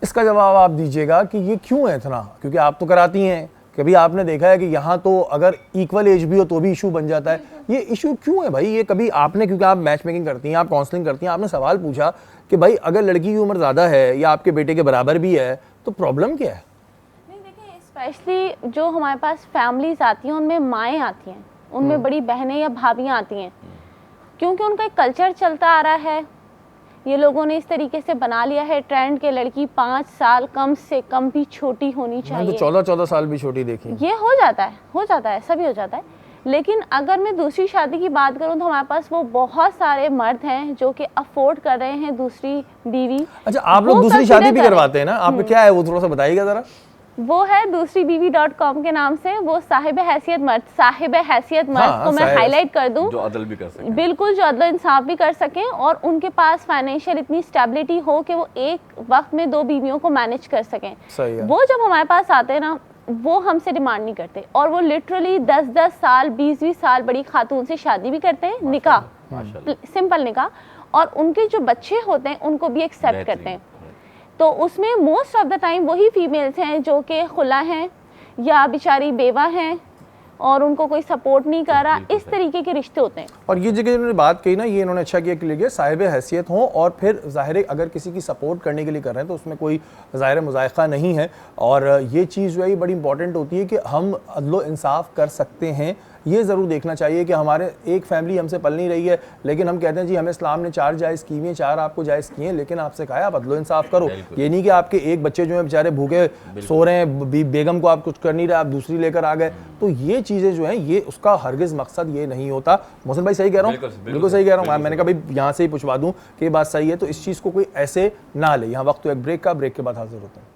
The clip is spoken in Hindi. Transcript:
इसका जवाब आप दीजिएगा कि ये क्यों है इतना, क्योंकि आप तो कराती हैं, कभी आपने देखा है कि यहाँ तो अगर इक्वल एज भी हो तो भी इशू बन जाता है, ये इशू क्यों है भाई? ये कभी आपने, क्योंकि आप मैच मेकिंग करती हैं, आप काउंसलिंग करती हैं, आपने सवाल पूछा कि भाई अगर लड़की की उम्र ज़्यादा है या आपके बेटे के बराबर भी है तो प्रॉब्लम क्या है? नहीं देखिए, स्पेशली जो हमारे पास फैमिलीज आती हैं उनमें माएँ आती हैं, उनमें बड़ी बहनें या भाभियाँ आती हैं, क्योंकि उनका एक कल्चर चलता आ रहा है, ये लोगों ने इस तरीके से बना लिया है ट्रेंड के लड़की 5 साल कम से कम भी छोटी होनी चाहिए। तो 14-14 साल भी छोटी देखी। ये हो जाता है, सभी हो जाता है। लेकिन अगर मैं दूसरी शादी की बात करूं तो हमारे पास वो बहुत सारे मर्द हैं जो कि अफोर्ड कर रहे हैं दूसरी बीवी। अच्छा, आप लोग दूसरी शादी भी करवाते हैं ना? आपका क्या है वो, थोड़ा सा बताइएगा जरा। वो है दूसरी बीवी.com के नाम से, वो साहिब हैसियत मर्द को मैं हाईलाइट कर दूं, जो अदल भी कर सकें, बिल्कुल, जो अदल इंसाफ भी कर सकें और उनके पास फाइनेंशियल इतनी स्टेबिलिटी हो कि वो एक वक्त में 2 बीवियों को मैनेज कर सकें। सही है। वो जब हमारे पास आते हैं ना, वो हमसे डिमांड नहीं करते और वो लिटरली 10-10 साल 20-20 साल बड़ी खातून से शादी भी करते हैं, निकाह, सिंपल निकाह, और उनके जो बच्चे होते हैं उनको भी एक्सेप्ट करते हैं। तो उसमें मोस्ट ऑफ द टाइम वही फीमेल्स हैं जो कि खुला हैं या बेचारी बेवा हैं और उनको कोई सपोर्ट नहीं कर रहा, इस तरीके के रिश्ते होते हैं। और ये जगह इन्होंने बात कही ना, ये इन्होंने अच्छा किया कि लिए साहिब हैसियत हो और फिर ज़ाहिर है अगर किसी की सपोर्ट करने के लिए कर रहे हैं तो उसमें कोई ज़ाहिर मुज़ायक़ा नहीं है। और ये चीज़ जो है बड़ी इंपॉर्टेंट होती है कि हम अदलो इंसाफ कर सकते हैं। ये ज़रूर देखना चाहिए कि हमारे एक फैमिली हमसे पल नहीं रही है, लेकिन हम कहते हैं जी हमें इस्लाम ने 4 जायज़ की हैं, 4 आपको जायज़ किए हैं, लेकिन आपसे कहा है आप अदलो इंसाफ करो। ये नहीं कि आपके एक बच्चे जो हैं बेचारे भूखे सो रहे हैं, बेगम को आप कुछ कर नहीं रहे, आप दूसरी लेकर आ गए। तो ये चीज़ें जो हैं ये उसका हरगिज़ मकसद ये नहीं होता। मोहसिन भाई सही कह रहा हूँ? बिल्कुल सही कह रहा हूँ। मैंने कहा भाई यहाँ से ही पूछवा दूँ कि ये बात सही है, तो इस चीज़ को कोई ऐसे ना ले। यहाँ वक्त तो एक ब्रेक का, ब्रेक के बाद हाजिर होता है।